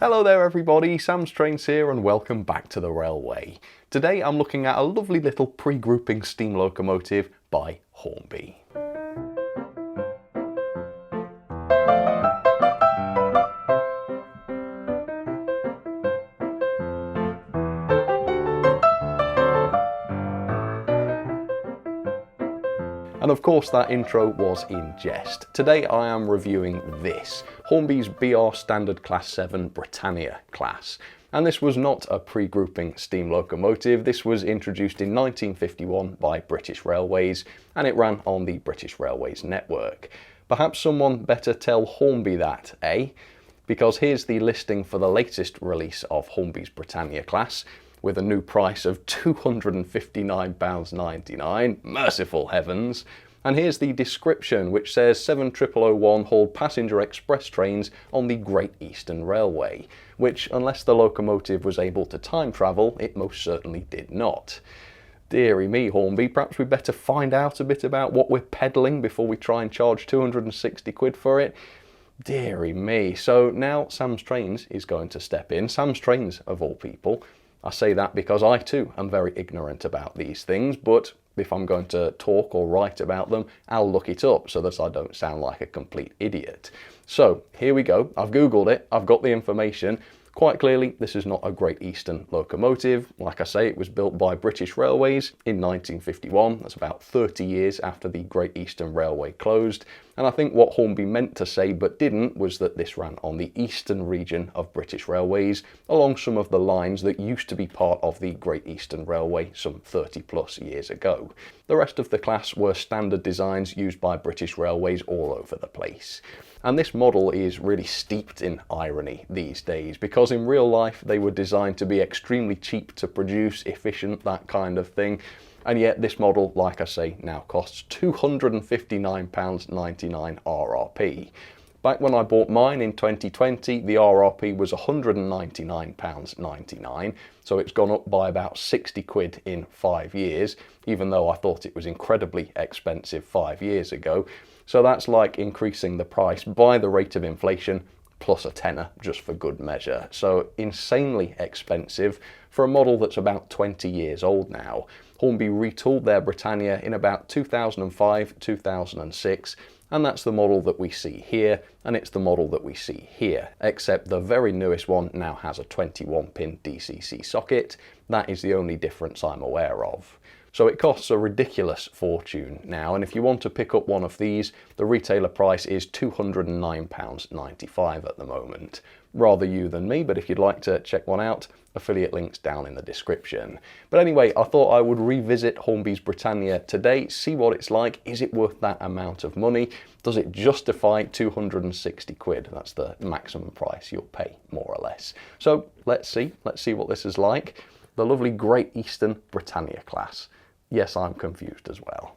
Hello there everybody, Sam's Trains here and welcome back to the railway. Today I'm looking at a lovely little pre-grouping steam locomotive by Hornby. And of course that intro was in jest. Today I am reviewing this, Hornby's BR Standard Class 7 Britannia class. And this was not a pre-grouping steam locomotive, this was introduced in 1951 by British Railways and it ran on the British Railways network. Perhaps someone better tell Hornby that, eh? Because here's the listing for the latest release of Hornby's Britannia class, with a new price of £259.99, merciful heavens. And here's the description, which says 70001 hauled passenger express trains on the Great Eastern Railway, which, unless the locomotive was able to time travel, it most certainly did not. Deary me, Hornby, perhaps we'd better find out a bit about what we're peddling before we try and charge 260 quid for it. Deary me. So now Sam's Trains is going to step in. Sam's Trains, of all people. I say that because I too am very ignorant about these things, but if I'm going to talk or write about them, I'll look it up so that I don't sound like a complete idiot. So here we go. I've Googled it. I've got the information. Quite clearly, this is not a Great Eastern locomotive. Like I say, it was built by British Railways in 1951. That's about 30 years after the Great Eastern Railway closed. And I think what Hornby meant to say but didn't was that this ran on the eastern region of British Railways, along some of the lines that used to be part of the Great Eastern Railway some 30 plus years ago. The rest of the class were standard designs used by British Railways all over the place. And this model is really steeped in irony these days, because in real life they were designed to be extremely cheap to produce, efficient, that kind of thing. And yet this model, like I say, now costs £259.99 RRP. Back when I bought mine in 2020, the RRP was £199.99, so it's gone up by about 60 quid in 5 years, even though I thought it was incredibly expensive 5 years ago. So that's like increasing the price by the rate of inflation plus a tenner just for good measure. So insanely expensive for a model that's about 20 years old now. Hornby retooled their Britannia in about 2005, 2006, and that's the model that we see here, and it's the model that we see here, except the very newest one now has a 21-pin DCC socket. That is the only difference I'm aware of. So it costs a ridiculous fortune now, and if you want to pick up one of these, the retailer price is £209.95 at the moment. Rather you than me, but if you'd like to check one out, affiliate links down in the description. But anyway, I thought I would revisit Hornby's Britannia today, see what it's like. Is it worth that amount of money? Does it justify 260 quid? That's the maximum price you'll pay, more or less. So let's see what this is like. The lovely Great Eastern Britannia class. Yes, I'm confused as well.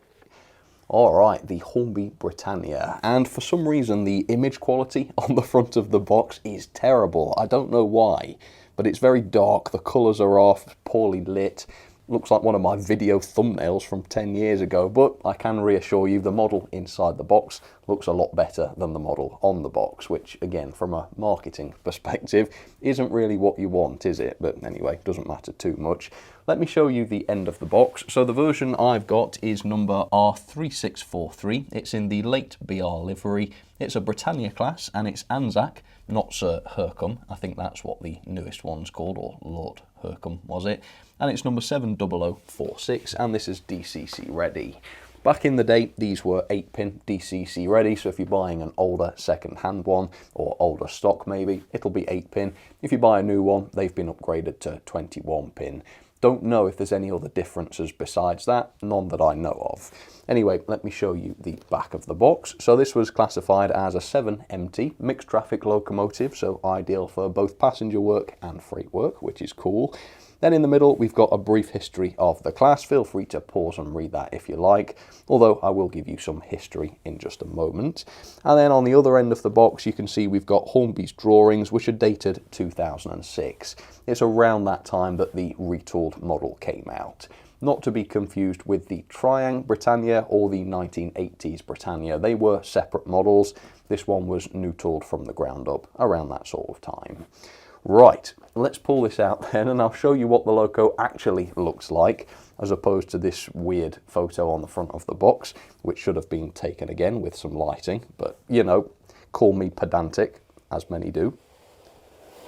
Alright, the Hornby Britannia, and for some reason the image quality on the front of the box is terrible. I don't know why, but it's very dark, the colours are off, poorly lit. Looks like one of my video thumbnails from 10 years ago, but I can reassure you the model inside the box looks a lot better than the model on the box, which again, from a marketing perspective, isn't really what you want, is it? But anyway, doesn't matter too much. Let me show you the end of the box. So the version I've got is number R3643. It's in the late BR livery. It's a Britannia class and it's Anzac, not Sir Hercombe. I think that's what the newest one's called, or Lord Hercombe was it. And it's number 70046 and this is DCC ready. Back in the day, these were 8-pin DCC ready, so if you're buying an older second-hand one, or older stock maybe, it'll be 8-pin. If you buy a new one, they've been upgraded to 21-pin. Don't know if there's any other differences besides that, none that I know of. Anyway, let me show you the back of the box. So this was classified as a 7MT mixed traffic locomotive, so ideal for both passenger work and freight work, which is cool. Then in the middle, we've got a brief history of the class. Feel free to pause and read that if you like, although I will give you some history in just a moment. And then on the other end of the box, you can see we've got Hornby's drawings, which are dated 2006. It's around that time that the retooled model came out. Not to be confused with the Triang Britannia or the 1980s Britannia. They were separate models. This one was new tooled from the ground up around that sort of time. Right, let's pull this out then and I'll show you what the loco actually looks like, as opposed to this weird photo on the front of the box, which should have been taken again with some lighting, but you know, call me pedantic, as many do.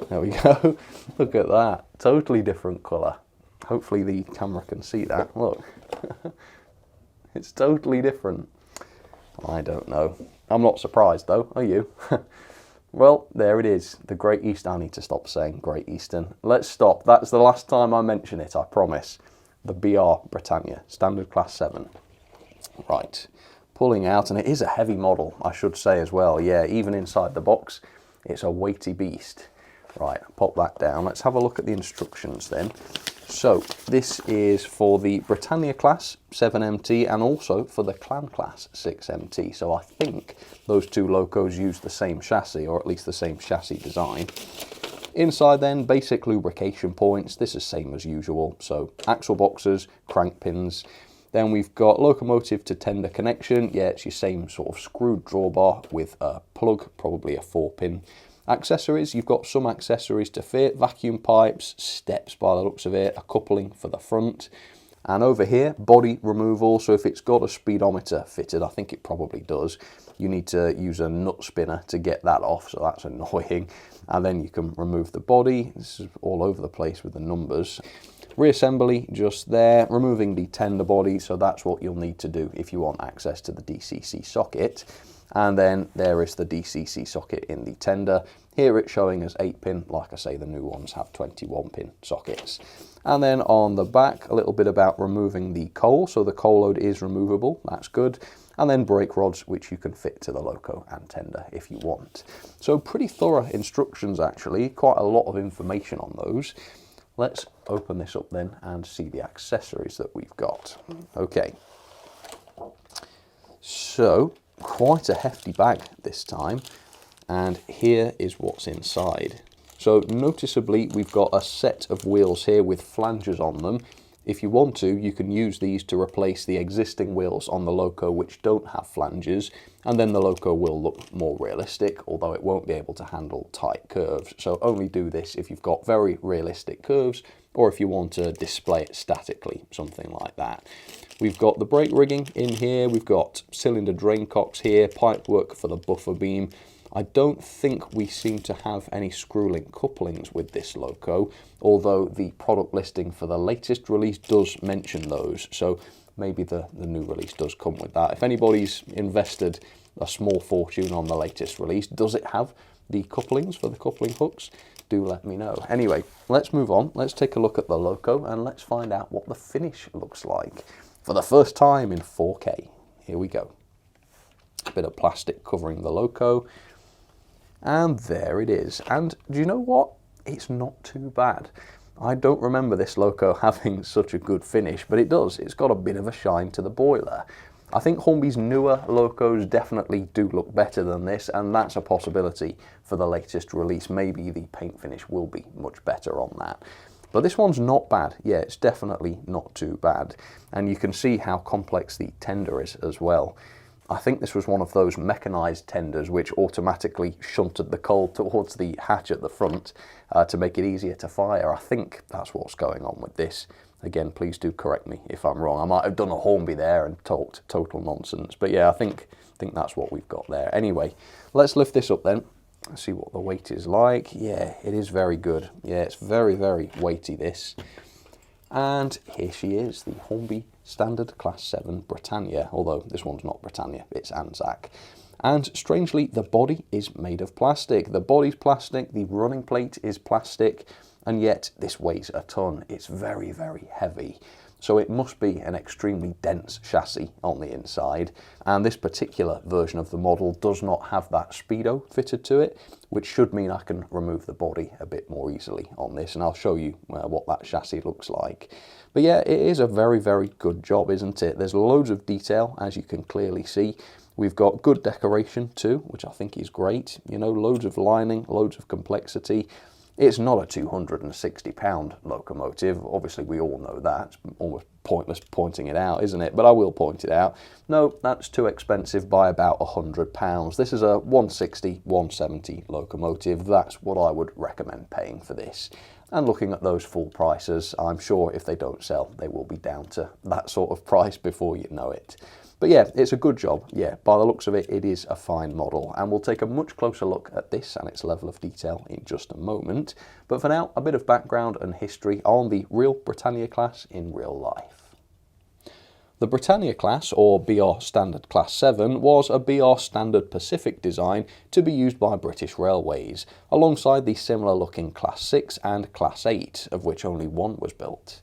There we go. Look at that, totally different colour. Hopefully the camera can see that, look. It's totally different. I don't know. I'm not surprised though, are you? Well, there it is, the Great East. I need to stop saying Great Eastern. Let's stop. That's the last time I mention it, I promise. The BR Britannia, Standard Class 7. Right, pulling out, and it is a heavy model, I should say as well. Yeah, even inside the box, it's a weighty beast. Right, pop that down. Let's have a look at the instructions then. So, this is for the Britannia class 7MT and also for the Clan class 6MT. So I think those two locos use the same chassis, or at least the same chassis design. Inside then, basic lubrication points. This is same as usual. So axle boxes, crank pins. Then we've got locomotive to tender connection. Yeah, it's your same sort of screwed drawbar with a plug, probably a 4-pin. Accessories, you've got some accessories to fit, vacuum pipes, steps by the looks of it, a coupling for the front. And over here, body removal. So if it's got a speedometer fitted, I think it probably does, you need to use a nut spinner to get that off, so that's annoying. And then you can remove the body. This is all over the place with the numbers. Reassembly just there, removing the tender body, so that's what you'll need to do if you want access to the DCC socket. And then there is the DCC socket in the tender. Here it's showing as 8-pin, like I say, the new ones have 21-pin sockets. And then on the back, a little bit about removing the coal, so the coal load is removable, that's good. And then brake rods, which you can fit to the loco and tender if you want. So pretty thorough instructions actually, quite a lot of information on those. Let's open this up then and see the accessories that we've got. Okay, so quite a hefty bag this time, and here is what's inside. So noticeably we've got a set of wheels here with flanges on them. If you want to, you can use these to replace the existing wheels on the loco which don't have flanges, and then the loco will look more realistic, although it won't be able to handle tight curves. So only do this if you've got very realistic curves, or if you want to display it statically, something like that. We've got the brake rigging in here, we've got cylinder drain cocks here, pipework for the buffer beam. I don't think we seem to have any screw-link couplings with this loco, although the product listing for the latest release does mention those, so maybe the new release does come with that. If anybody's invested a small fortune on the latest release, does it have the couplings for the coupling hooks? Do let me know. Anyway, let's move on. Let's take a look at the loco and let's find out what the finish looks like for the first time in 4K. Here we go. A bit of plastic covering the loco. And there it is. And do you know what? It's not too bad. I don't remember this loco having such a good finish, but it does. It's got a bit of a shine to the boiler. I think Hornby's newer locos definitely do look better than this, and that's a possibility for the latest release. Maybe the paint finish will be much better on that. But this one's not bad. Yeah, it's definitely not too bad. And you can see how complex the tender is as well. I think this was one of those mechanised tenders which automatically shunted the coal towards the hatch at the front to make it easier to fire. I think that's what's going on with this. Again, please do correct me if I'm wrong. I might have done a Hornby there and talked total nonsense. But yeah, I think that's what we've got there. Anyway, let's lift this up then. Let's see what the weight is like. Yeah, it is very good. Yeah, it's very, very weighty, this. And here she is, the Hornby Standard Class 7 Britannia, although this one's not Britannia, it's Anzac. And strangely, the body is made of plastic. The body's plastic, the running plate is plastic, and yet this weighs a ton. It's very, very heavy. So it must be an extremely dense chassis on the inside. And this particular version of the model does not have that speedo fitted to it, which should mean I can remove the body a bit more easily on this. And I'll show you what that chassis looks like. But yeah, it is a very, very good job, isn't it? There's loads of detail, as you can clearly see. We've got good decoration too, which I think is great. You know, loads of lining, loads of complexity. It's not a £260 locomotive, obviously we all know that, it's almost pointless pointing it out, isn't it? But I will point it out. No, that's too expensive by about £100. This is a 160, 170 locomotive, that's what I would recommend paying for this. And looking at those full prices, I'm sure if they don't sell, they will be down to that sort of price before you know it. But yeah, it's a good job. Yeah, by the looks of it, it is a fine model. And we'll take a much closer look at this and its level of detail in just a moment. But for now, a bit of background and history on the real Britannia class in real life. The Britannia class, or BR Standard Class 7, was a BR Standard Pacific design to be used by British Railways, alongside the similar looking Class 6 and Class 8, of which only one was built.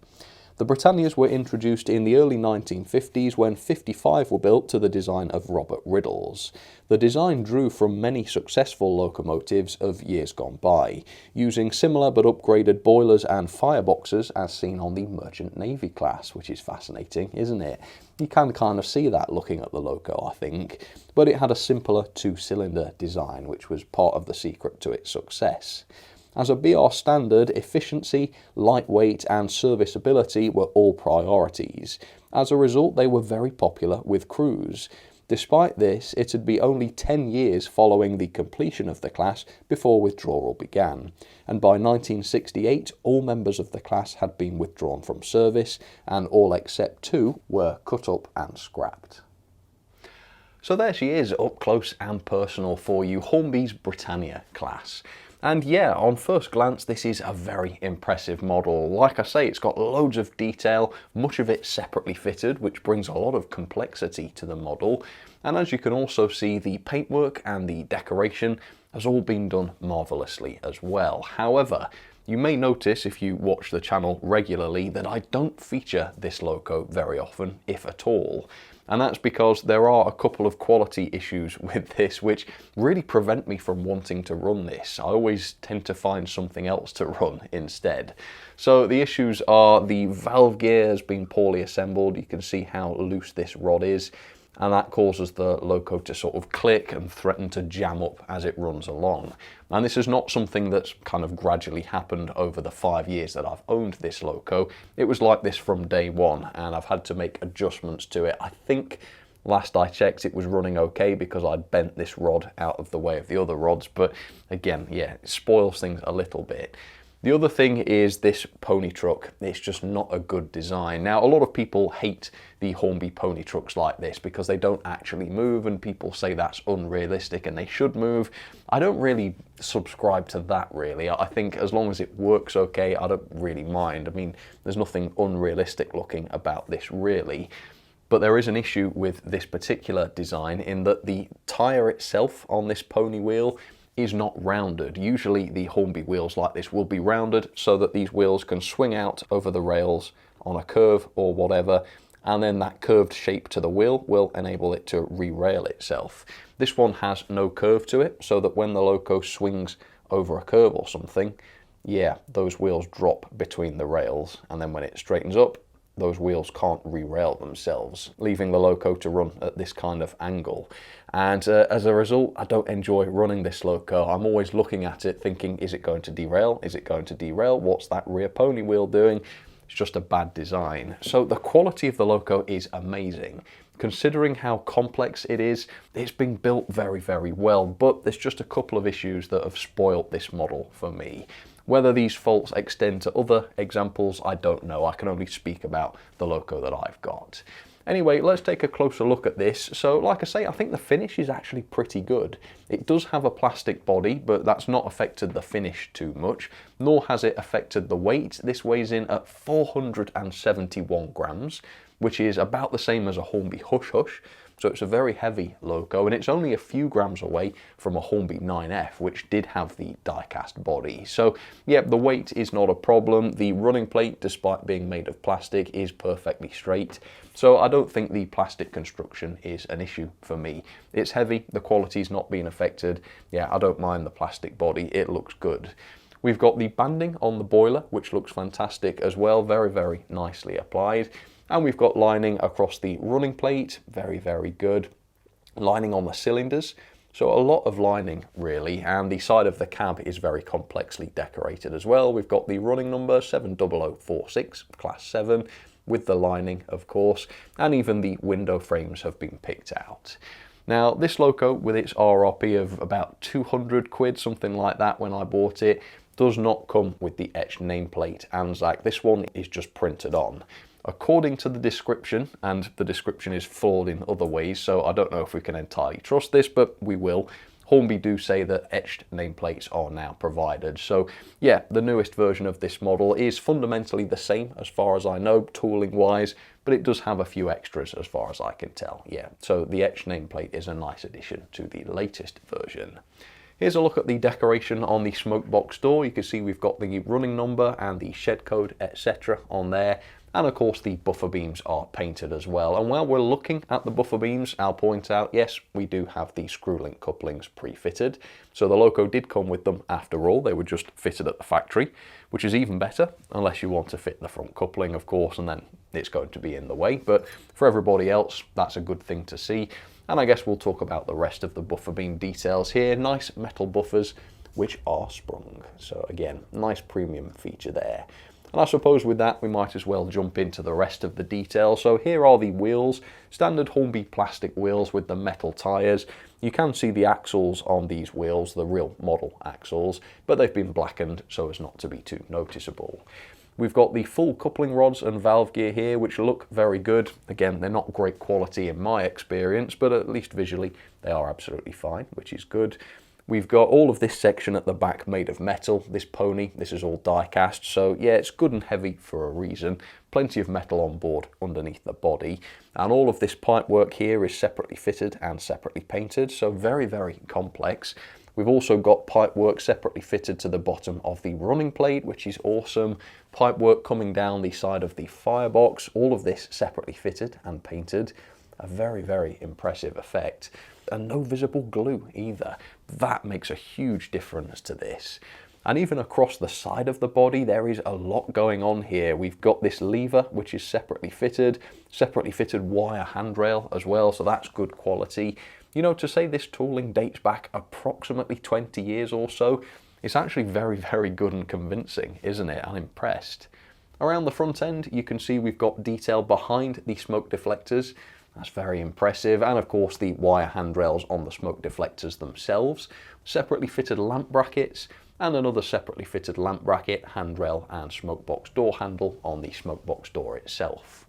The Britannias were introduced in the early 1950s when 55 were built to the design of Robert Riddle's. The design drew from many successful locomotives of years gone by, using similar but upgraded boilers and fireboxes as seen on the Merchant Navy class, which is fascinating, isn't it? You can kind of see that looking at the loco, I think, but it had a simpler two-cylinder design, which was part of the secret to its success. As a BR standard, efficiency, lightweight and serviceability were all priorities. As a result, they were very popular with crews. Despite this, it would be only 10 years following the completion of the class before withdrawal began, and by 1968 all members of the class had been withdrawn from service, and all except 2 were cut up and scrapped. So there she is, up close and personal for you, Hornby's Britannia class. And yeah, on first glance, this is a very impressive model. Like I say, it's got loads of detail, much of it separately fitted, which brings a lot of complexity to the model. And as you can also see, the paintwork and the decoration has all been done marvellously as well. However, you may notice if you watch the channel regularly that I don't feature this loco very often, if at all. And that's because there are a couple of quality issues with this which really prevent me from wanting to run this. I always tend to find something else to run instead. So the issues are the valve gear has been poorly assembled. You can see how loose this rod is, and that causes the loco to sort of click and threaten to jam up as it runs along. And this is not something that's kind of gradually happened over the 5 years that I've owned this loco. It was like this from day one, and I've had to make adjustments to it. I think last I checked it was running okay because I'd bent this rod out of the way of the other rods, but again, yeah, it spoils things a little bit. The other thing is this pony truck. It's just not a good design. Now, a lot of people hate the Hornby pony trucks like this because they don't actually move, and people say that's unrealistic and they should move. I don't really subscribe to that, really. I think as long as it works okay, I don't really mind. I mean, there's nothing unrealistic looking about this, really. But there is an issue with this particular design in that the tyre itself on this pony wheel is not rounded. Usually the Hornby wheels like this will be rounded so that these wheels can swing out over the rails on a curve or whatever, and then that curved shape to the wheel will enable it to re-rail itself. This one has no curve to it, so that when the loco swings over a curve or something, yeah, those wheels drop between the rails, and then when it straightens up, those wheels can't re-rail themselves, leaving the loco to run at this kind of angle. And as a result, I don't enjoy running this loco. I'm always looking at it thinking, is it going to derail? Is it going to derail? What's that rear pony wheel doing? It's just a bad design. So the quality of the loco is amazing. Considering how complex it is, it's been built very, very well, but there's just a couple of issues that have spoilt this model for me. Whether these faults extend to other examples, I don't know. I can only speak about the loco that I've got. Anyway, let's take a closer look at this. So, like I say, I think the finish is actually pretty good. It does have a plastic body, but that's not affected the finish too much, nor has it affected the weight. This weighs in at 471 grams, which is about the same as a Hornby Hush Hush. So it's a very heavy loco, and it's only a few grams away from a Hornby 9F, which did have the die-cast body. So yeah, the weight is not a problem. The running plate, despite being made of plastic, is perfectly straight. So I don't think the plastic construction is an issue for me. It's heavy, the quality's not being affected. Yeah, I don't mind the plastic body, it looks good. We've got the banding on the boiler, which looks fantastic as well, very, very nicely applied. And we've got lining across the running plate, very, very good. Lining on the cylinders, So a lot of lining really, and the side of the cab is very complexly decorated as well. We've got the running number 70046, class 7, with the lining of course, and even the window frames have been picked out. Now this loco with its RRP of about 200 quid, something like that when I bought it, does not come with the etched nameplate Anzac. This one is just printed on. According to the description, and the description is flawed in other ways, so I don't know if we can entirely trust this, but we will. Hornby do say that etched nameplates are now provided. So yeah, the newest version of this model is fundamentally the same as far as I know, tooling wise, but it does have a few extras as far as I can tell. Yeah, so the etched nameplate is a nice addition to the latest version. Here's a look at the decoration on the smoke box door. You can see we've got the running number and the shed code, etc. on there. And of course the buffer beams are painted as well. And while we're looking at the buffer beams, I'll point out, yes, we do have the screw link couplings pre-fitted. So the loco did come with them after all. They were just fitted at the factory, which is even better, unless you want to fit the front coupling, of course, and then it's going to be in the way. But for everybody else, that's a good thing to see. And I guess we'll talk about the rest of the buffer beam details here. Nice metal buffers, which are sprung. So again, nice premium feature there. And I suppose with that, we might as well jump into the rest of the detail. So here are the wheels, standard Hornby plastic wheels with the metal tyres. You can see the axles on these wheels, the real model axles, but they've been blackened so as not to be too noticeable. We've got the full coupling rods and valve gear here, which look very good. Again, they're not great quality in my experience, but at least visually they are absolutely fine, which is good. We've got all of this section at the back made of metal. This pony, this is all die cast, so yeah, it's good and heavy for a reason. Plenty of metal on board underneath the body. And all of this pipework here is separately fitted and separately painted, so very, very complex. We've also got pipework separately fitted to the bottom of the running plate, which is awesome. Pipework coming down the side of the firebox, all of this separately fitted and painted. A very, very impressive effect. And no visible glue either. That makes a huge difference to this. And even across the side of the body, there is a lot going on here. We've got this lever, which is separately fitted wire handrail as well, so that's good quality. You know, to say this tooling dates back approximately 20 years or so, it's actually very, very good and convincing, isn't it? I'm impressed. Around the front end, you can see we've got detail behind the smoke deflectors. That's very impressive. And of course the wire handrails on the smoke deflectors themselves. Separately fitted lamp brackets and another separately fitted lamp bracket, handrail and smoke box door handle on the smoke box door itself.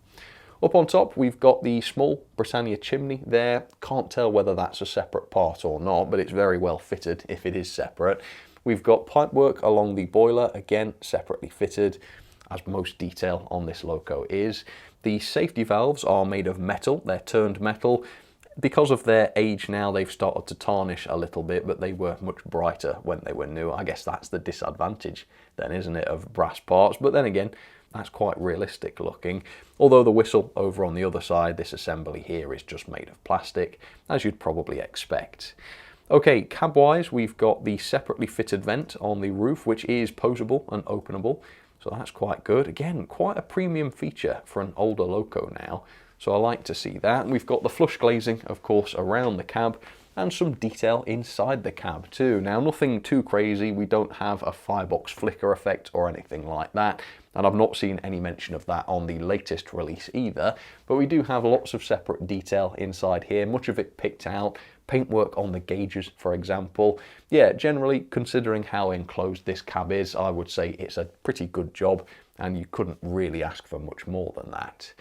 Up on top we've got the small Britannia chimney there. Can't tell whether that's a separate part or not, but it's very well fitted if it is separate. We've got pipework along the boiler, again separately fitted, as most detail on this loco is. The safety valves are made of metal, they're turned metal. Because of their age now, they've started to tarnish a little bit, but they were much brighter when they were new. I guess that's the disadvantage then, isn't it, of brass parts? But then again, that's quite realistic looking. Although the whistle over on the other side, this assembly here is just made of plastic, as you'd probably expect. Okay, cab-wise, we've got the separately fitted vent on the roof, which is posable and openable. So that's quite good. Again, quite a premium feature for an older loco now. So I like to see that. And we've got the flush glazing, of course, around the cab and some detail inside the cab too. Now, nothing too crazy. We don't have a firebox flicker effect or anything like that. And I've not seen any mention of that on the latest release either. But we do have lots of separate detail inside here, much of it picked out. Paintwork on the gauges, for example. Yeah, generally, considering how enclosed this cab is, I would say it's a pretty good job, and you couldn't really ask for much more than that.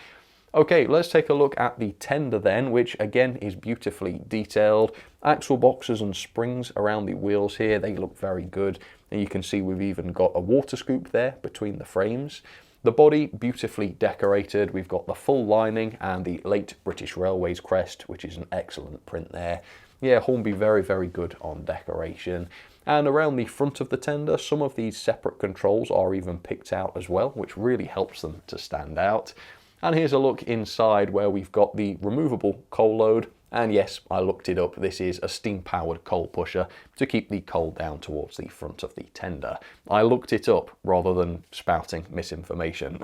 Okay, let's take a look at the tender then, which again is beautifully detailed. Axle boxes and springs around the wheels here, they look very good. And you can see we've even got a water scoop there between the frames. The body, beautifully decorated. We've got the full lining and the late British Railways crest, which is an excellent print there. Yeah, Hornby very, very good on decoration. And around the front of the tender, some of these separate controls are even picked out as well, which really helps them to stand out. And here's a look inside where we've got the removable coal load. And yes, I looked it up. This is a steam-powered coal pusher to keep the coal down towards the front of the tender. I looked it up rather than spouting misinformation.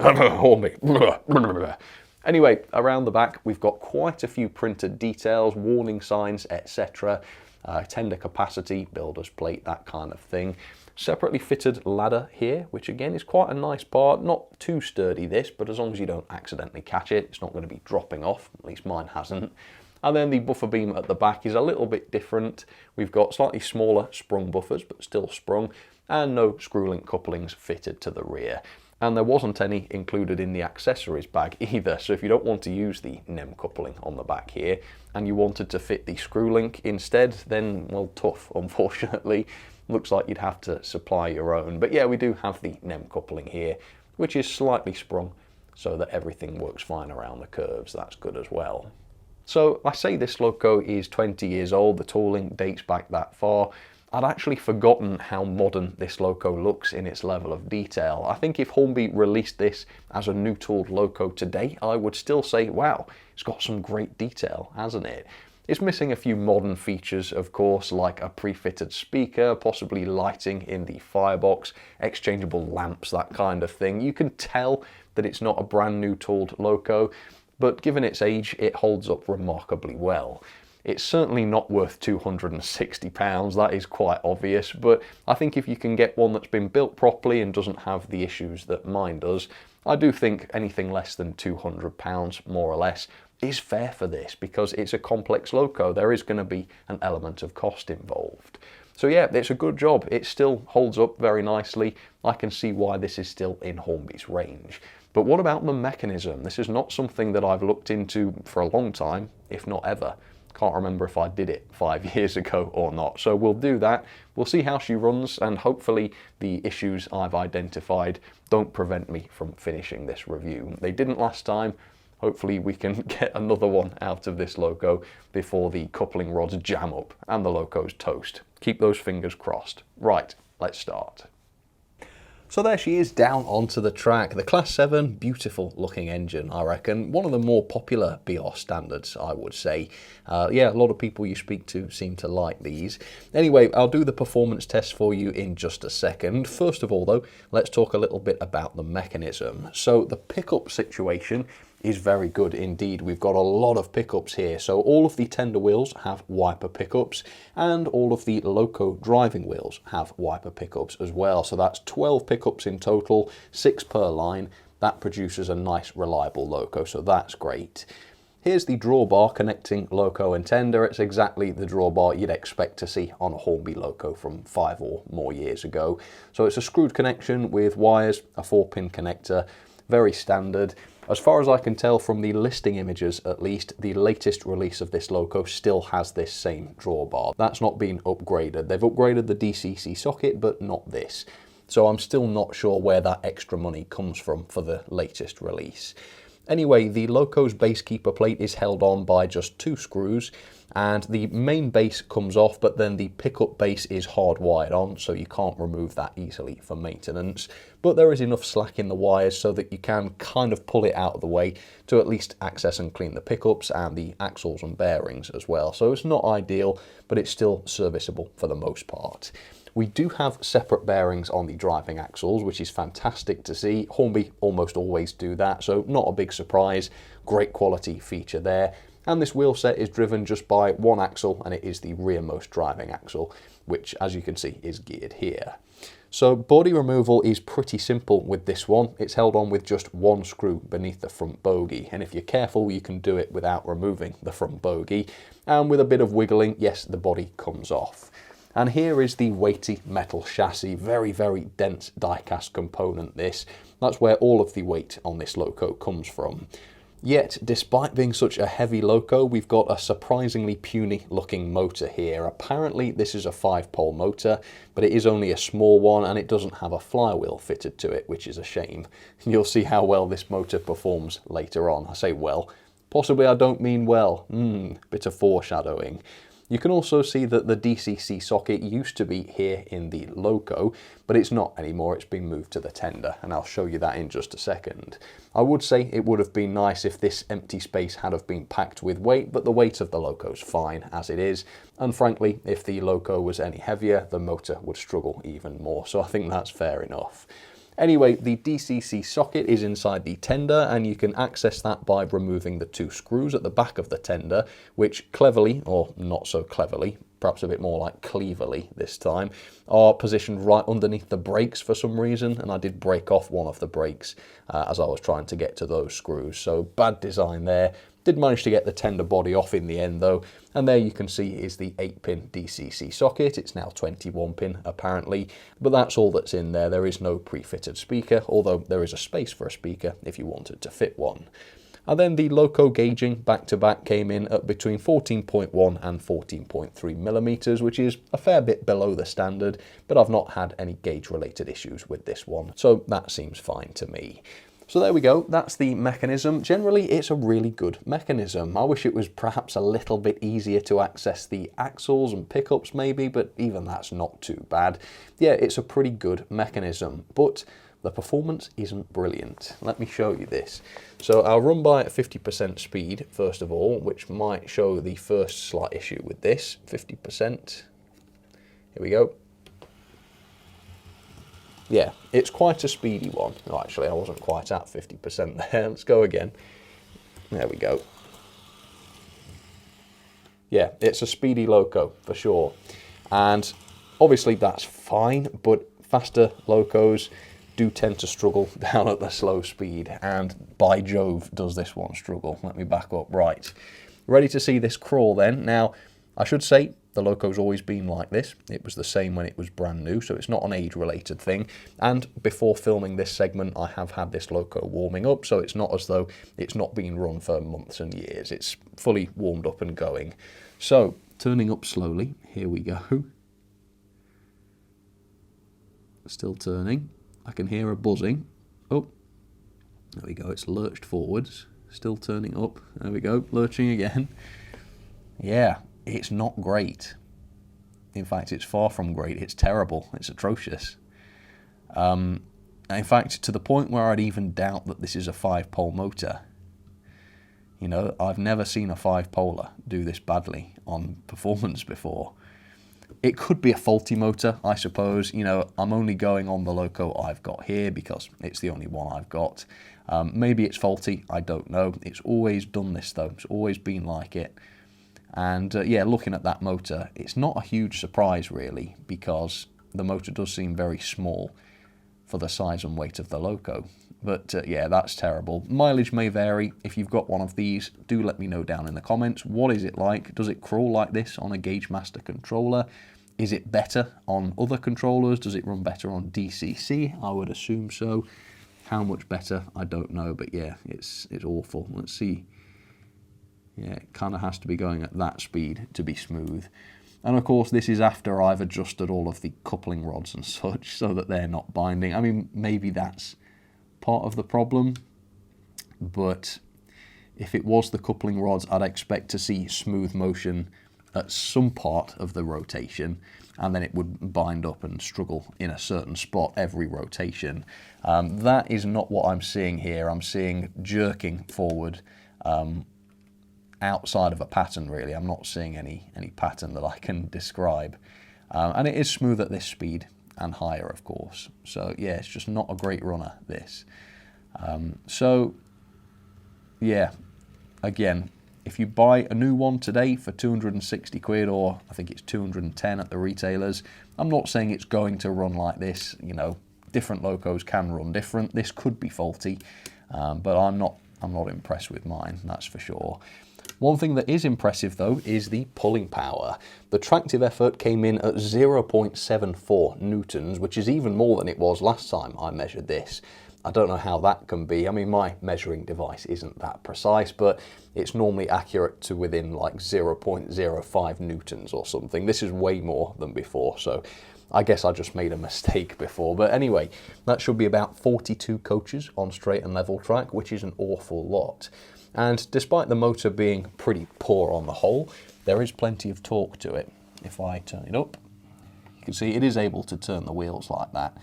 Anyway, around the back, we've got quite a few printed details, warning signs, etc. tender capacity, builder's plate, that kind of thing. Separately fitted ladder here, which again is quite a nice part. Not too sturdy this, but as long as you don't accidentally catch it, it's not going to be dropping off, at least mine hasn't. And then the buffer beam at the back is a little bit different. We've got slightly smaller sprung buffers, but still sprung, and no screw link couplings fitted to the rear. And there wasn't any included in the accessories bag either, so if you don't want to use the NEM coupling on the back here, and you wanted to fit the screw link instead, then, well, tough, unfortunately. Looks like you'd have to supply your own. But yeah, we do have the NEM coupling here, which is slightly sprung, so that everything works fine around the curves. That's good as well. So I say this loco is 20 years old, the tooling dates back that far. I'd actually forgotten how modern this loco looks in its level of detail. I think if Hornby released this as a new tooled loco today, I would still say, wow, it's got some great detail, hasn't it? It's missing a few modern features, of course, like a pre-fitted speaker, possibly lighting in the firebox, exchangeable lamps, that kind of thing. You can tell that it's not a brand new tooled loco, but given its age, it holds up remarkably well. It's certainly not worth £260, that is quite obvious, but I think if you can get one that's been built properly and doesn't have the issues that mine does, I do think anything less than £200, more or less, is fair for this, because it's a complex loco. There is going to be an element of cost involved. So yeah, it's a good job. It still holds up very nicely. I can see why this is still in Hornby's range. But what about the mechanism? This is not something that I've looked into for a long time, if not ever. Can't remember if I did it 5 years ago or not. So we'll do that. We'll see how she runs, and hopefully the issues I've identified don't prevent me from finishing this review. They didn't last time. Hopefully we can get another one out of this loco before the coupling rods jam up and the loco's toast. Keep those fingers crossed. Right, let's start. So there she is down onto the track. The Class 7, beautiful looking engine, I reckon. One of the more popular BR standards, I would say. Yeah, a lot of people you speak to seem to like these. Anyway, I'll do the performance test for you in just a second. First of all though, let's talk a little bit about the mechanism. So the pickup situation is very good indeed. We've got a lot of pickups here. So all of the tender wheels have wiper pickups, and all of the loco driving wheels have wiper pickups as well. So that's 12 pickups in total, 6 per line. That produces a nice reliable loco, so that's great. Here's the drawbar connecting loco and tender. It's exactly the drawbar you'd expect to see on a Hornby loco from 5 or more years ago. So it's a screwed connection with wires, a 4-pin connector, very standard. As far as I can tell from the listing images at least, the latest release of this loco still has this same drawbar. That's not been upgraded. They've upgraded the DCC socket, but not this. So I'm still not sure where that extra money comes from for the latest release. Anyway, the loco's base keeper plate is held on by just 2 screws, and the main base comes off, but then the pickup base is hardwired on, so you can't remove that easily for maintenance. But there is enough slack in the wires so that you can kind of pull it out of the way to at least access and clean the pickups and the axles and bearings as well. So it's not ideal, but it's still serviceable for the most part. We do have separate bearings on the driving axles, which is fantastic to see. Hornby almost always do that, so not a big surprise. Great quality feature there. And this wheel set is driven just by one axle, and it is the rearmost driving axle, which, as you can see, is geared here. So body removal is pretty simple with this one. It's held on with just 1 screw beneath the front bogie, and if you're careful you can do it without removing the front bogie, and with a bit of wiggling, yes, the body comes off. And here is the weighty metal chassis, very, very dense die-cast component this. That's where all of the weight on this loco comes from. Yet, despite being such a heavy loco, we've got a surprisingly puny looking motor here. Apparently this is a 5-pole motor, but it is only a small one and it doesn't have a flywheel fitted to it, which is a shame. You'll see how well this motor performs later on. I say well, possibly I don't mean well. Bit of foreshadowing. You can also see that the DCC socket used to be here in the loco, but it's not anymore. It's been moved to the tender, and I'll show you that in just a second. I would say it would have been nice if this empty space had have been packed with weight, but the weight of the loco's fine as it is. And frankly, if the loco was any heavier, the motor would struggle even more, so I think that's fair enough. Anyway, the DCC socket is inside the tender, and you can access that by removing the 2 screws at the back of the tender, which cleverly, or not so cleverly, perhaps a bit more like cleaverly this time, are positioned right underneath the brakes for some reason, and I did break off one of the brakes as I was trying to get to those screws. So bad design there. Did manage to get the tender body off in the end though, and there you can see is the 8-pin DCC socket. It's now 21-pin apparently, but that's all that's in there. There is no pre-fitted speaker, although there is a space for a speaker if you wanted to fit one. And then the loco gauging back-to-back came in at between 14.1 and 14.3 millimeters, which is a fair bit below the standard, but I've not had any gauge-related issues with this one, so that seems fine to me. So there we go, that's the mechanism. Generally, it's a really good mechanism. I wish it was perhaps a little bit easier to access the axles and pickups maybe, but even that's not too bad. Yeah, it's a pretty good mechanism, but the performance isn't brilliant. Let me show you this. So I'll run by at 50% speed, first of all, which might show the first slight issue with this. 50%, here we go. Yeah, it's quite a speedy one. Oh, actually, I wasn't quite at 50% there. Let's go again. There we go. Yeah, it's a speedy loco for sure. And obviously that's fine, but faster locos do tend to struggle down at the slow speed. And by Jove, does this one struggle. Let me back up. Right. Ready to see this crawl then. Now, I should say, the loco's always been like this. It was the same when it was brand new, so it's not an age-related thing. And before filming this segment, I have had this loco warming up, so it's not as though it's not been run for months and years. It's fully warmed up and going. So, turning up slowly, here we go. Still turning. I can hear a buzzing. Oh, there we go, it's lurched forwards. Still turning up. There we go, lurching again. Yeah. It's not great. In fact, it's far from great. It's terrible. It's atrocious. In fact, to the point where I'd even doubt that this is a 5-pole motor. You know, I've never seen a 5-poler do this badly on performance before. It could be a faulty motor, I suppose. You know, I'm only going on the loco I've got here because it's the only one I've got. Maybe it's faulty. I don't know. It's always done this, though. It's always been like it. And yeah, looking at that motor, it's not a huge surprise really, because the motor does seem very small for the size and weight of the loco. But yeah, that's terrible. Mileage may vary. If you've got one of these, do let me know down in the comments. What is it like? Does it crawl like this on a Gauge Master controller? Is it better on other controllers? Does it run better on DCC? I would assume so. How much better? I don't know, but yeah, it's awful. Let's see. Yeah, it kind of has to be going at that speed to be smooth. And of course, this is after I've adjusted all of the coupling rods and such so that they're not binding. I mean, maybe that's part of the problem, but if it was the coupling rods, I'd expect to see smooth motion at some part of the rotation, and then it would bind up and struggle in a certain spot every rotation. That is not what I'm seeing here. I'm seeing jerking forward outside of a pattern really. I'm not seeing any pattern that I can describe. And it is smooth at this speed and higher, of course. So yeah, it's just not a great runner, this. So yeah, again, if you buy a new one today for 260 quid, or I think it's 210 at the retailers, I'm not saying it's going to run like this. You know, different locos can run different. This could be faulty, but I'm not impressed with mine, that's for sure. One thing that is impressive though is the pulling power. The tractive effort came in at 0.74 newtons, which is even more than it was last time I measured this. I don't know how that can be. I mean, my measuring device isn't that precise, but it's normally accurate to within like 0.05 newtons or something. This is way more than before, so I guess I just made a mistake before. But anyway, that should be about 42 coaches on straight and level track, which is an awful lot. And despite the motor being pretty poor on the whole, there is plenty of torque to it. If I turn it up, you can see it is able to turn the wheels like that.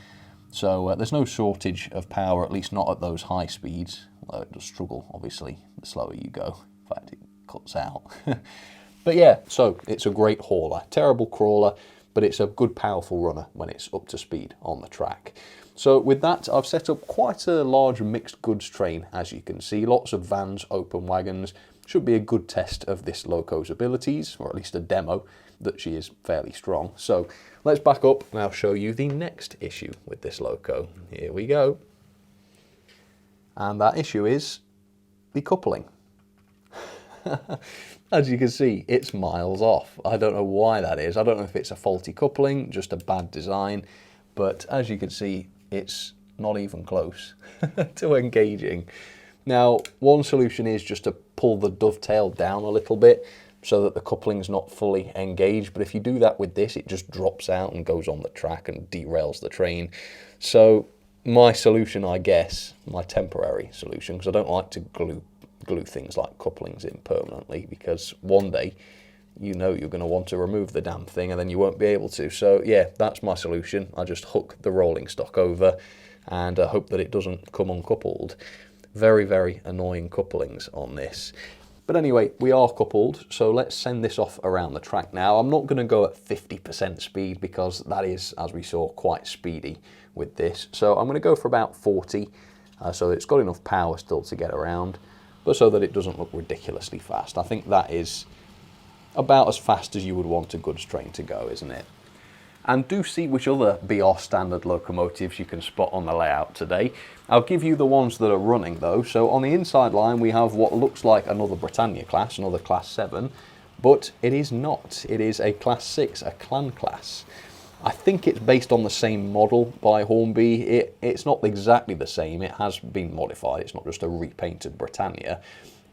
So there's no shortage of power, at least not at those high speeds, although it does struggle, obviously, the slower you go. In fact, it cuts out. But yeah, so it's a great hauler. Terrible crawler, but it's a good, powerful runner when it's up to speed on the track. So with that, I've set up quite a large mixed goods train, as you can see. Lots of vans, open wagons. Should be a good test of this loco's abilities, or at least a demo. that she is fairly strong. So let's back up and I'll show you the next issue with this loco. Here we go. And that issue is the coupling. As you can see, it's miles off. I don't know why that is. I don't know if it's a faulty coupling, just a bad design, but as you can see, it's not even close to engaging. Now, one solution is just to pull the dovetail down a little bit so that the coupling's not fully engaged, but if you do that with this, it just drops out and goes on the track and derails the train. So my solution, I guess, my temporary solution, because I don't like to glue things like couplings in permanently, because one day you know you're going to want to remove the damn thing and then you won't be able to. So yeah, that's my solution. I just hook the rolling stock over and hope that it doesn't come uncoupled. Very, very annoying couplings on this. But anyway, we are coupled, so let's send this off around the track now. I'm not going to go at 50% speed because that is, as we saw, quite speedy with this. So I'm going to go for about 40, so it's got enough power still to get around, but so that it doesn't look ridiculously fast. I think that is about as fast as you would want a goods train to go, isn't it? And do see which other BR standard locomotives you can spot on the layout today. I'll give you the ones that are running though. So on the inside line we have what looks like another Britannia class, another class 7, but it is not. It is a class 6, a clan class. I think it's based on the same model by Hornby. It's not exactly the same, it has been modified, it's not just a repainted Britannia.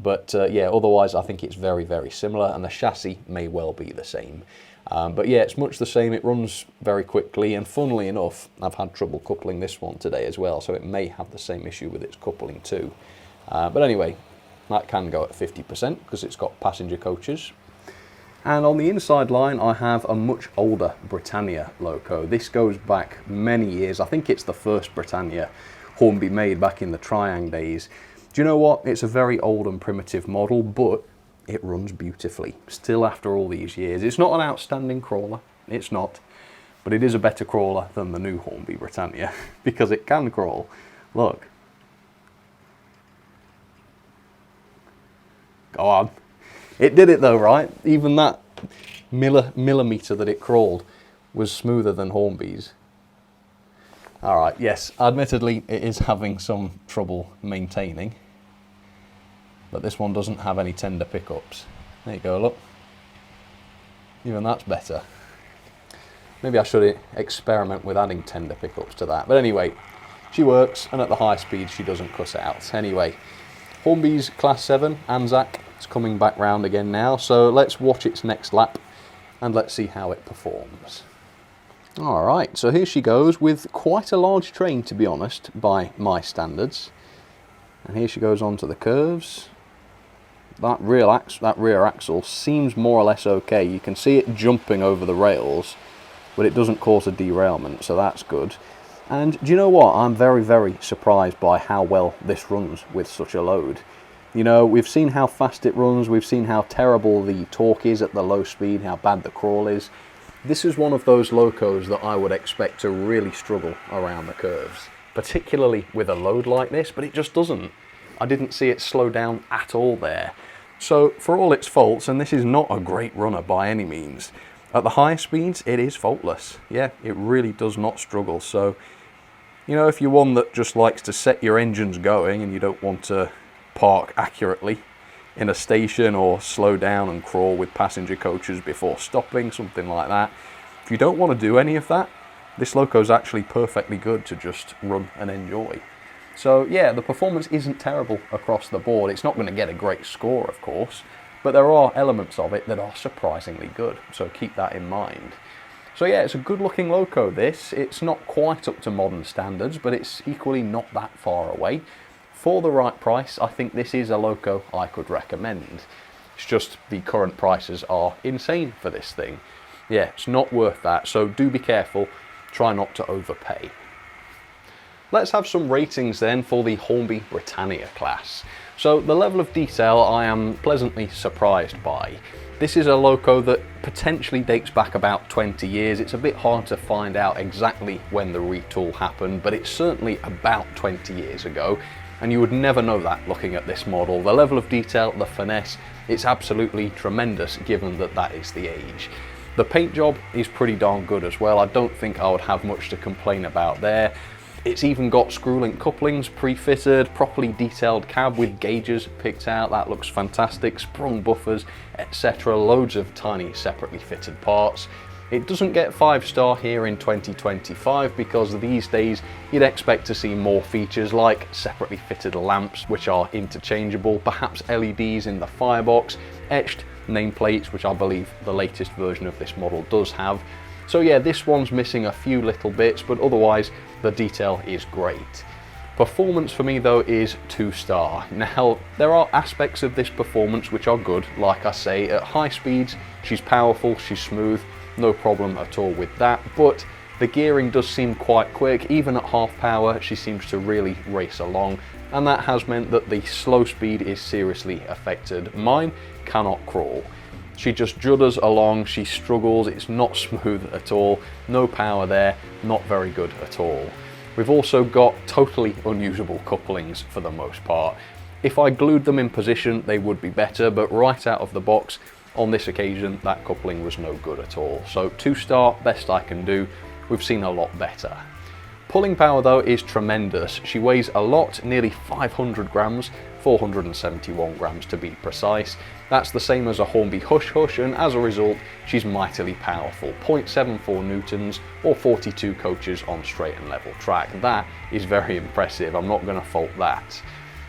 But yeah, otherwise I think it's very, very similar, and the chassis may well be the same. But yeah, it's much the same, it runs very quickly, and funnily enough, I've had trouble coupling this one today as well, so it may have the same issue with its coupling too. But anyway, that can go at 50% because it's got passenger coaches. And on the inside line, I have a much older Britannia loco. This goes back many years. I think it's the first Britannia Hornby made back in the Triang days. Do you know what? It's a very old and primitive model, but it runs beautifully, still after all these years. It's not an outstanding crawler, it's not, but it is a better crawler than the new Hornby Britannia, because it can crawl. Look. Go on. It did it though, right? Even that millimetre that it crawled was smoother than Hornby's. Alright, yes, admittedly it is having some trouble maintaining, but this one doesn't have any tender pickups. There you go, look. Even that's better. Maybe I should experiment with adding tender pickups to that. But anyway, she works, and at the high speed she doesn't cuss out. Anyway, Hornby's Class 7, Anzac, is coming back round again now, so let's watch its next lap and let's see how it performs. Alright, so here she goes with quite a large train, to be honest, by my standards. And here she goes onto the curves. That rear axle seems more or less okay. You can see it jumping over the rails, but it doesn't cause a derailment, so that's good. And do you know what? I'm very, very surprised by how well this runs with such a load. You know, we've seen how fast it runs, we've seen how terrible the torque is at the low speed, how bad the crawl is. This is one of those locos that I would expect to really struggle around the curves, particularly with a load like this, but it just doesn't. I didn't see it slow down at all there. So for all its faults, and this is not a great runner by any means, at the higher speeds it is faultless. Yeah, it really does not struggle. So, you know, if you're one that just likes to set your engines going and you don't want to park accurately in a station or slow down and crawl with passenger coaches before stopping, something like that. If you don't want to do any of that, this loco is actually perfectly good to just run and enjoy. So yeah, the performance isn't terrible across the board. It's not going to get a great score, of course, but there are elements of it that are surprisingly good, so keep that in mind. So yeah, it's a good looking loco this. It's not quite up to modern standards, but it's equally not that far away. For the right price, I think this is a loco I could recommend. It's just the current prices are insane for this thing. Yeah, it's not worth that, so do be careful. Try not to overpay. Let's have some ratings then for the Hornby Britannia class. So the level of detail I am pleasantly surprised by. This is a loco that potentially dates back about 20 years. It's a bit hard to find out exactly when the retool happened, but it's certainly about 20 years ago. And you would never know that looking at this model. The level of detail, the finesse, it's absolutely tremendous given that that is the age. The paint job is pretty darn good as well. I don't think I would have much to complain about there. It's even got screw-link couplings pre-fitted, properly detailed cab with gauges picked out. That looks fantastic. Sprung buffers, etc. Loads of tiny separately fitted parts. It doesn't get 5-star here in 2025 because these days you'd expect to see more features like separately fitted lamps, which are interchangeable, perhaps LEDs in the firebox, etched nameplates, which I believe the latest version of this model does have. So yeah, this one's missing a few little bits, but otherwise the detail is great. Performance for me though is 2-star. Now, there are aspects of this performance which are good. Like I say, at high speeds, she's powerful, she's smooth, no problem at all with that, but the gearing does seem quite quick. Even at half power, she seems to really race along, and that has meant that the slow speed is seriously affected. Mine cannot crawl. She just judders along, she struggles, it's not smooth at all, no power there, not very good at all. We've also got totally unusable couplings for the most part. If I glued them in position, they would be better, but right out of the box, on this occasion, that coupling was no good at all. So 2-star, best I can do. We've seen a lot better. Pulling power though is tremendous. She weighs a lot, nearly 500 grams, 471 grams to be precise. That's the same as a Hornby Hush Hush, and as a result, she's mightily powerful. 0.74 newtons or 42 coaches on straight and level track. That is very impressive, I'm not going to fault that.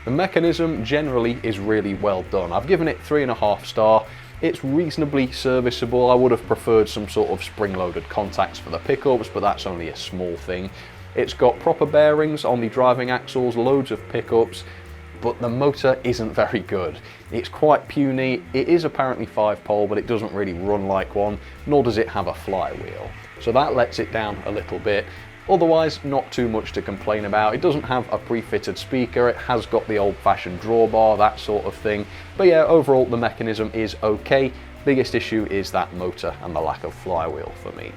The mechanism generally is really well done. I've given it 3.5 star. It's reasonably serviceable. I would have preferred some sort of spring-loaded contacts for the pickups, but that's only a small thing. It's got proper bearings on the driving axles, loads of pickups, but the motor isn't very good. It's quite puny. It is apparently 5-pole, but it doesn't really run like one, nor does it have a flywheel. So that lets it down a little bit. Otherwise, not too much to complain about. It doesn't have a pre-fitted speaker, it has got the old-fashioned drawbar, that sort of thing. But yeah, overall the mechanism is okay. Biggest issue is that motor and the lack of flywheel for me.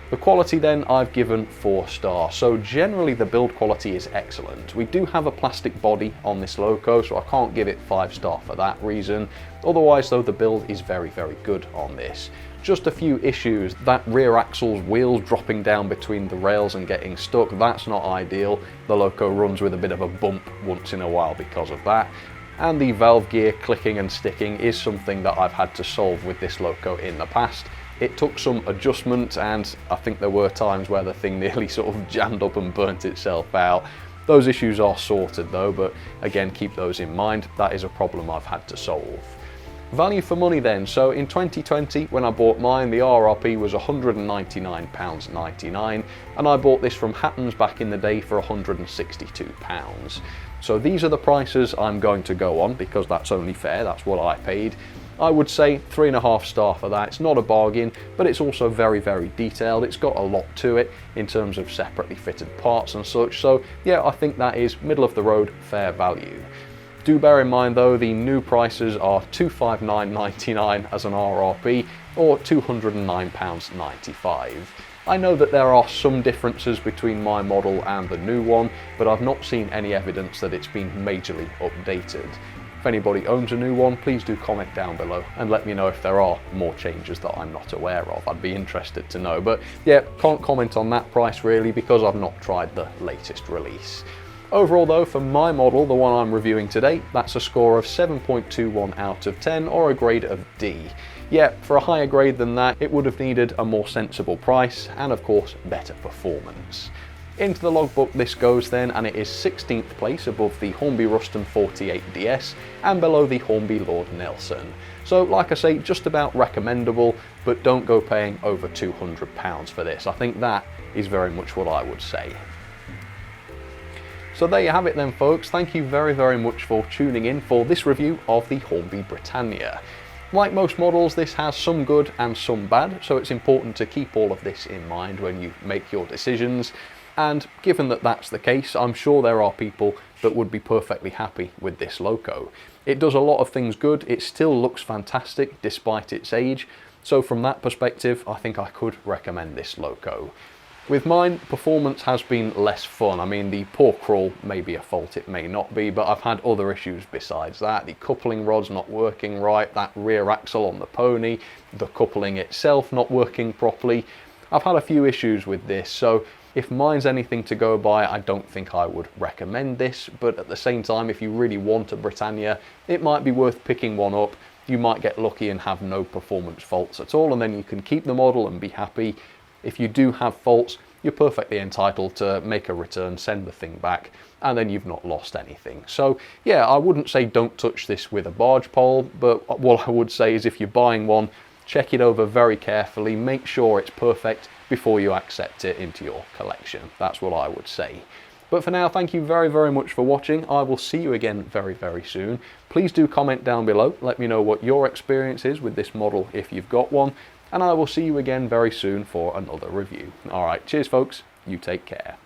The quality then I've given 4-star, so generally the build quality is excellent. We do have a plastic body on this loco, so I can't give it 5-star for that reason. Otherwise though, the build is very, very good on this. Just a few issues. That rear axle's wheels dropping down between the rails and getting stuck, that's not ideal. The loco runs with a bit of a bump once in a while because of that. And the valve gear clicking and sticking is something that I've had to solve with this loco in the past. It took some adjustment, and I think there were times where the thing nearly sort of jammed up and burnt itself out. Those issues are sorted though, but again, keep those in mind. That is a problem I've had to solve. Value for money then, so in 2020 when I bought mine, the RRP was £199.99, and I bought this from Hatton's back in the day for £162. So these are the prices I'm going to go on because that's only fair, that's what I paid. I would say 3.5 star for that. It's not a bargain, but it's also very, very detailed. It's got a lot to it in terms of separately fitted parts and such, so yeah, I think that is middle of the road fair value. Do bear in mind though, the new prices are £259.99 as an RRP or £209.95. I know that there are some differences between my model and the new one, but I've not seen any evidence that it's been majorly updated. If anybody owns a new one, please do comment down below and let me know if there are more changes that I'm not aware of. I'd be interested to know, but yeah, can't comment on that price really because I've not tried the latest release. Overall though, for my model, the one I'm reviewing today, that's a score of 7.21 out of 10 or a grade of D. Yeah, for a higher grade than that, it would have needed a more sensible price and of course better performance. Into the logbook this goes then, and it is 16th place above the Hornby Ruston 48DS and below the Hornby Lord Nelson. So like I say, just about recommendable, but don't go paying over £200 for this. I think that is very much what I would say. So there you have it then folks, thank you very, very much for tuning in for this review of the Hornby Britannia. Like most models, this has some good and some bad, so it's important to keep all of this in mind when you make your decisions. And given that that's the case, I'm sure there are people that would be perfectly happy with this loco. It does a lot of things good, it still looks fantastic despite its age, so from that perspective I think I could recommend this loco. With mine, performance has been less fun. I mean, the poor crawl may be a fault, it may not be, but I've had other issues besides that. The coupling rod's not working right, that rear axle on the pony, the coupling itself not working properly. I've had a few issues with this, so if mine's anything to go by, I don't think I would recommend this, but at the same time, if you really want a Britannia, it might be worth picking one up. You might get lucky and have no performance faults at all, and then you can keep the model and be happy. If you do have faults, you're perfectly entitled to make a return, send the thing back, and then you've not lost anything. So yeah, I wouldn't say don't touch this with a barge pole, but what I would say is if you're buying one, check it over very carefully, make sure it's perfect before you accept it into your collection. That's what I would say. But for now, thank you very, very much for watching. I will see you again very, very soon. Please do comment down below. Let me know what your experience is with this model if you've got one. And I will see you again very soon for another review. All right, cheers folks. You take care.